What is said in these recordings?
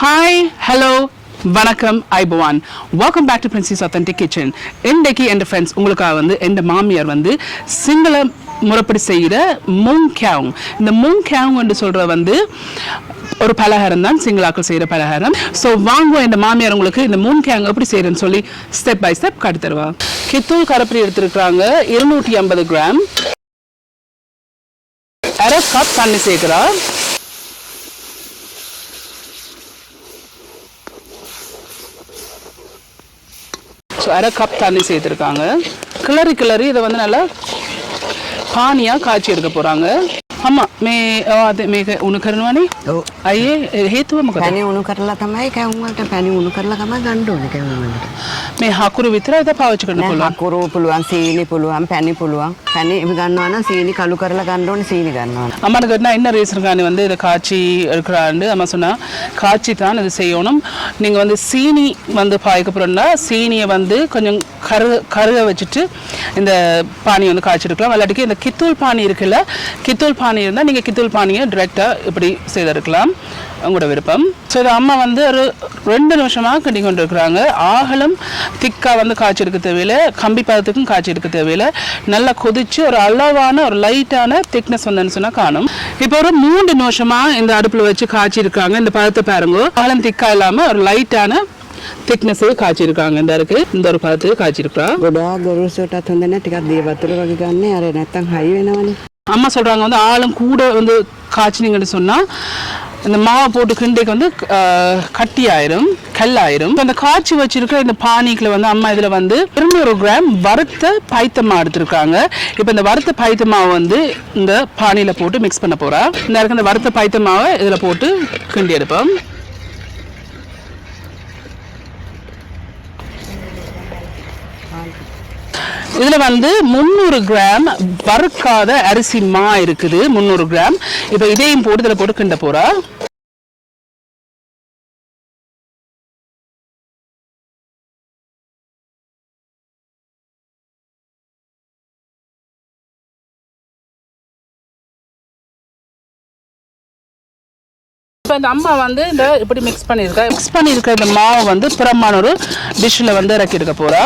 Hi, hello, வணக்கம் ஐபவான். Welcome back to Princy's authentic kitchen. இன்றைக்கு என் ஃப்ரெண்ட்ஸ் உங்களுக்காக வந்து என் மாமியார் வந்து சிங்கள முறைப்படி செய்கிற முங் கவும். இந்த முங் கவும் என்று சொல்கிற வந்து ஒரு பலகாரம் தான், சிங்களாக்கள் செய்கிற பலகாரம். ஸோ வாங்குவோம், என் மாமியார் உங்களுக்கு இந்த முங் கவும் எப்படி செய்கிறேன்னு சொல்லி ஸ்டெப் பை ஸ்டெப் காட்டி தருவா. கித்தூல் கரப்பரி எடுத்துருக்குறாங்க 250 கிராம். அரை கப் தண்ணி சேர்க்குறா. ஸோ அரை கப் தண்ணி சேர்த்துருக்காங்க. கிளறி இதை வந்து நல்லா பானியாக காய்ச்சி எடுக்க போகிறாங்க. අම්මා මේ මේක උණු කරනවනේ. ඔව්. අයියේ හේතුව මොකද? පැණි උණු කරලා තමයි කැවුම් වලට පැණි උණු කරලා තමයි ගන්න ඕනේ කැවුම් වලට. මේ හකුරු විතරයිද පාවිච්චි කරන්න පුළුවන්? හකුරු පුළුවන්, සීනි පුළුවන්, පැණි පුළුවන්. පැණි ගන්නවා නම් සීනි කළු කරලා ගන්න ඕනේ, சீனி ගන්නවා. அம்மா கிட்ட என்ன ரீசனுக்காண்டி வந்து இதை காய்ச்சி எடுக்கிறாண்டு அம்மா சொன்னா காய்ச்சி தான் இது செய்யணும். நீங்கள் வந்து சீனி வந்து பாய்க்க போகிறோம்னா சீனியை வந்து கொஞ்சம் கருக வச்சுட்டு இந்த பானி வந்து காய்ச்சி எடுக்கலாம். இல்லாட்டிக்கு இந்த கித்தூல் பானி இருக்குல்ல, கித்தூல் பானி இருந்தால் நீங்கள் கித்தூல் பானியை டிரெக்டாக இப்படி செய்திருக்கலாம், உங்களோட விருப்பம். ஸோ இது அம்மா வந்து ஒரு 2 நிமிஷமாக கிண்டி கொண்டு இருக்கிறாங்க. ஆகலும் திக்காக வந்து காய்ச்சி எடுக்க தேவையில்லை, கம்பி பதத்துக்கும் காய்ச்சி எடுக்க தேவையில்லை. நல்லா கொதிச்சு ஒரு அளவான ஒரு லைட்டான திக்னஸ் வந்தேன்னு சொன்னால் காணும். இப்போ ஒரு 3 நிமிஷமாக இந்த அடுப்பில் வச்சு காய்ச்சி இருக்காங்க. இந்த பதத்தை பாருங்க, ஆகலும் திக்காக இல்லாமல் ஒரு லைட்டான திக்னஸ் காய்ச்சி இருக்காங்க. இந்த இருக்கு இந்த ஒரு பதத்துக்கு காய்ச்சி இருக்கா. அம்மா சொல்றாங்க வந்து ஆளும் கூட வந்து காய்ச்சினீங்கன்னு சொன்னா இந்த மாவை போட்டு கிண்டைக்கு வந்து கட்டி ஆயிரும், கல்லாயிரும். அந்த காய்ச்சி வச்சிருக்கிற இந்த பானிக்குள்ள வந்து அம்மா இதுல வந்து 200 கிராம் வறுத்த பைத்தமா எடுத்திருக்காங்க. இப்போ இந்த வறுத்த பைத்தமாவை வந்து இந்த பானியில போட்டு மிக்ஸ் பண்ண போறா. இந்த இருக்க இந்த வறுத்த பைத்தமாவை இதுல போட்டு கிண்டி எடுப்போம். இதுல வந்து 300 கிராம் வறுக்காத அரிசி மா இருக்குது, 300 கிராம். இப்ப இதையும் போட்டு இதுல போட்டு கிண்ட போறா. இப்போ இந்த அம்மா வந்து இந்த இப்படி மிக்ஸ் பண்ணியிருக்க இந்த மாவை வந்து பிறமான ஒரு டிஷ்ல வந்து இறக்கி எடுக்க போறா.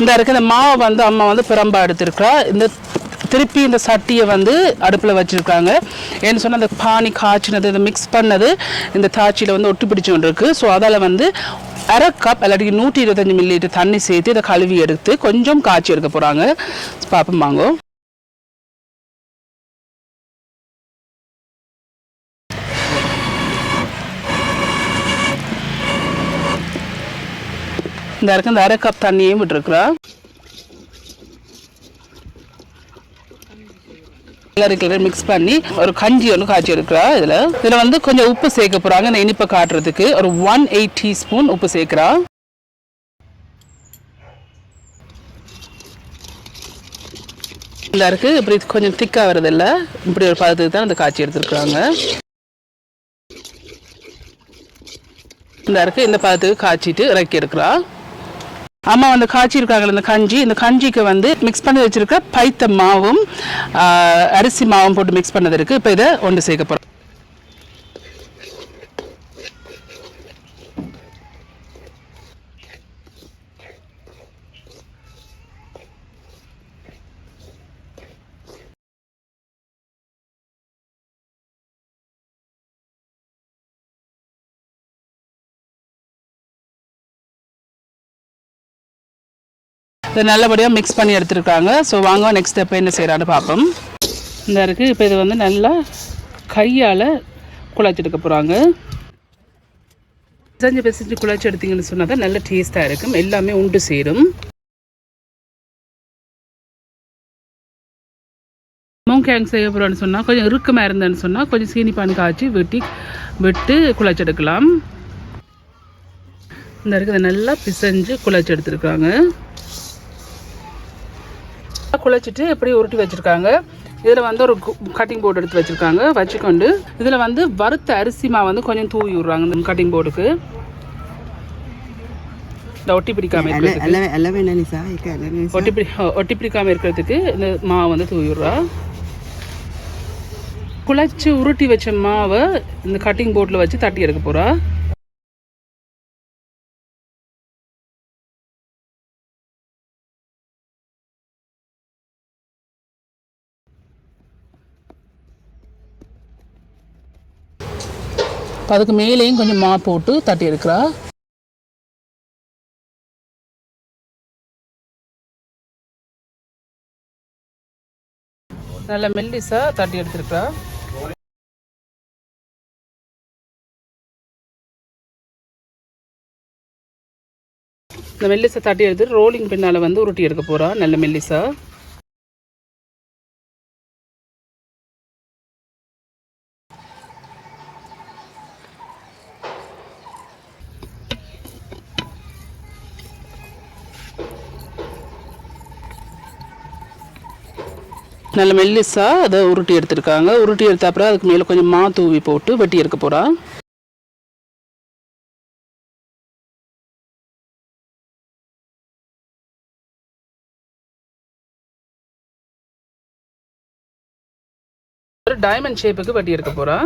இந்த இருக்க இந்த மாவை வந்து அம்மா வந்து பிரம்பா எடுத்திருக்கா. இந்த திருப்பி இந்த சட்டியை வந்து அடுப்பில் வச்சுருக்காங்க. ஏன்னு சொன்னால் அந்த பானி காய்ச்சினது இதை மிக்ஸ் பண்ணது இந்த தாச்சியில் வந்து ஒட்டி பிடிச்சு கொண்டு இருக்குது. ஸோ அதால் வந்து அரை கப் இல்லாட்டி 125 மில்லிலிட்டர் தண்ணி சேர்த்து இதை கழுவி எடுத்து கொஞ்சம் காய்ச்சி எடுக்க போகிறாங்க. பாப்போம் வாங்கோ. இந்த இருக்க இந்த அரை கப் தண்ணியையும் விட்டுருக்குறா. மிக்ஸ் பண்ணி ஒரு கஞ்சி ஒன்று காய்ச்சி எடுக்கிறா. இதுல வந்து கொஞ்சம் உப்பு சேர்க்க போறாங்க இந்த இனிப்பை காட்டுறதுக்கு. ஒரு 1/8 டீஸ்பூன் உப்பு சேர்க்கிறா. இருக்கு இப்படி கொஞ்சம் திக்கா வருது இல்ல, இப்படி ஒரு பதத்துக்கு தான் இந்த காய்ச்சி எடுத்துருக்குறாங்க. இருக்கு இந்த பதத்துக்கு காய்ச்சிட்டு இறக்கி எடுக்கிறா. அம்மா வந்து காய்ச்சி இருக்காங்க இந்த கஞ்சிக்கு வந்து மிக்ஸ் பண்ணி வச்சிருக்க பைத்த மாவும் அரிசி மாவும் போட்டு மிக்ஸ் பண்ணது இருக்கு. இப்போ இதை ஒன்று சேர்க்க போறோம். இதை நல்லபடியாக மிக்ஸ் பண்ணி எடுத்துருக்காங்க. ஸோ வாங்க நெக்ஸ்ட் ஸ்டெப் என்ன செய்கிறான்னு பார்ப்போம். இந்த இருக்குது இப்போ இது வந்து நல்லா கையால் குழச்சி எடுக்க போகிறாங்க. பிசைஞ்சு குழச்சி எடுத்தீங்கன்னு சொன்னால் தான் நல்ல டேஸ்ட்டாக இருக்கும், எல்லாமே உண்டு சேரும். முங் கவும் செய்ய போகிறோன்னு சொன்னால் கொஞ்சம் இறுக்கமாக இருந்தேன்னு சொன்னால் கொஞ்சம் சீனி பானி காய்ச்சி விட்டு குழச்சி எடுக்கலாம். இந்த இருக்குது நல்லா பிசைஞ்சு குழச்சி எடுத்துருக்காங்க. குழச்சிட்டு எப்படி உருட்டி வச்சுருக்காங்க. இதில் வந்து ஒரு கட்டிங் போர்டு எடுத்து வச்சுக்கொண்டு இதில் வந்து வறுத்த அரிசி மாவு வந்து கொஞ்சம் தூவி விட்றாங்க இந்த கட்டிங் போர்டுக்கு. இந்த ஒட்டி பிடிக்காம இருக்கிறதுக்கு ஒட்டி பிடிக்காம இருக்கிறதுக்கு இந்த மாவு வந்து தூவிடுறா. குழச்சி உருட்டி வச்ச மாவை இந்த கட்டிங் போர்டில் வச்சு தட்டி எடுக்க போகிறா. அதுக்கு மேலேயும் கொஞ்சம் மா போட்டு தட்டி எடுக்கிறா. நல்ல மெல்லிசா தட்டி எடுத்துருக்கா. இந்த மெல்லிசை தட்டி எடுத்து ரோலிங் பின்னால் வந்து உருட்டி எடுக்க போகிறா. நல்ல மெல்லிசா. நல்ல மெல்லிசா அதை உருட்டி எடுத்துருக்காங்க. உருட்டி எடுத்த அப்புறம் அதுக்கு மேலே கொஞ்சம் மா தூவி போட்டு வெட்டி எடுக்க போகிறா. ஒரு டைமண்ட் ஷேப்புக்கு வெட்டி எடுக்க போகிறா.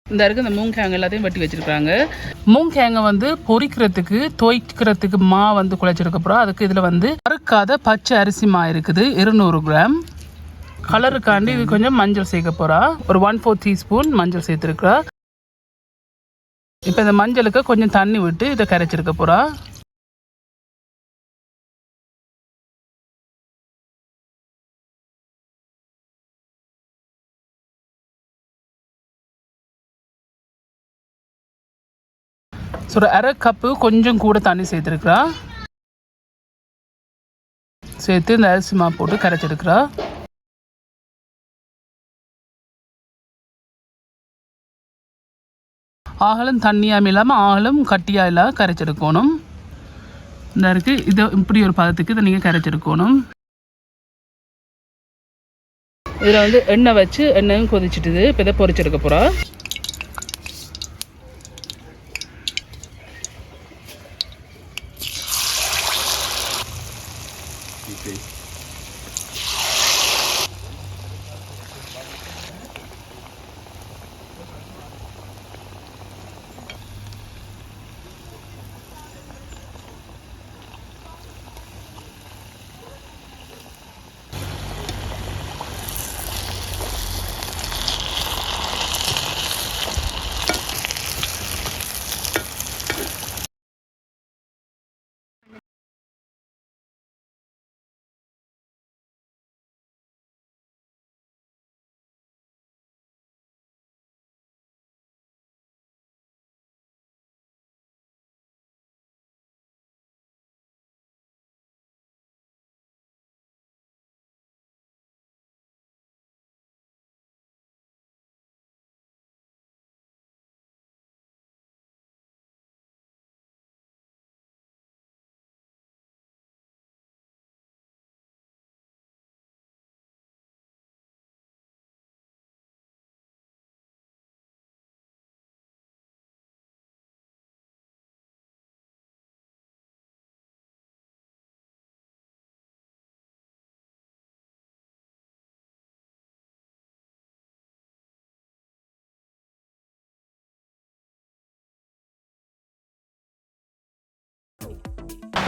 இந்த இருக்குது இந்த மூங் கேங் எல்லாத்தையும் வெட்டி வச்சுருக்காங்க. மூங் கேங்கை வந்து பொரிக்கிறதுக்கு தோய்க்கிறதுக்கு மா வந்து குழைச்சிருக்கப்புறம் அதுக்கு இதில் வந்து அறுக்காத பச்சை அரிசி மா இருக்குது 200 கிராம். கலருக்காண்டி இது கொஞ்சம் மஞ்சள் சேர்க்க போகிறா. ஒரு 1/4 டீஸ்பூன் மஞ்சள் சேர்த்துருக்குறா. இப்போ இந்த மஞ்சளுக்கு கொஞ்சம் தண்ணி விட்டு இதை கரைச்சிருக்க போகிறா. ஸோ ஒரு அரை கப்பு கொஞ்சம் கூட தண்ணி சேர்த்துருக்குறா. சேர்த்து இந்த அரிசி மா போட்டு கரைச்சிருக்கிறா. ஆகலும் தண்ணியாக இல்லாமல் ஆகலும் கட்டியாக இல்லாமல் கரைச்செடுக்கணும். இந்த இருக்குது இது இப்படி ஒரு பதத்துக்கு இதை நீங்கள் கரைச்செடுக்கணும். இதில் வந்து எண்ணெய் வச்சு எண்ணெயும் கொதிச்சுட்டுது. இப்போ இதை பொரிச்செடுக்க போகிறா.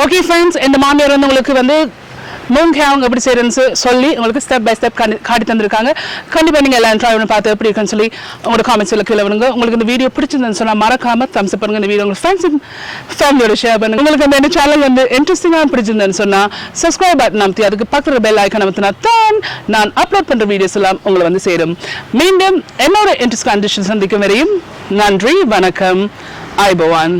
ஓகே ஃப்ரெண்ட்ஸ், இந்த மாமியார் வந்து உங்களுக்கு வந்து மூங் கேங் எப்படி செய்யறதுன்னு சொல்லி உங்களுக்கு ஸ்டெப் பை ஸ்டெப் காட்டி தந்திருக்காங்க. கண்டிப்பாக நீங்கள் எல்லாம் ட்ரை பண்ணி பார்த்து எப்படி இருக்குன்னு சொல்லி உங்களோட காமெண்ட்ஸில் கீழே விடுங்க. உங்களுக்கு இந்த வீடியோ பிடிச்சிருந்ததுன்னு சொன்னால் மறக்காம தம்ஸ் அப் பண்ணுங்க. இந்த வீடியோ உங்கள் ஃப்ரெண்ட்ஸ் அண்ட் ஃபேமிலியோட ஷேர் பண்ணுங்க. உங்களுக்கு இந்த சேனல் வந்து இன்ட்ரெஸ்டிங்காக பிடிச்சிருந்தேன்னு சொன்னால் சப்ஸ்கிரைப் பட்டன் அமைத்தி அதுக்கு பக்கத்தில் பெல் ஐக்கான் அமைத்தினா தான் நான் அப்லோட் பண்ணுற வீடியோஸ் எல்லாம் உங்களை வந்து சேரும். மீண்டும் என்னோட இன்ட்ரெஸ்ட் கண்டிஷன் சந்திக்கும் வரையும் நன்றி, வணக்கம், ஐபவான்.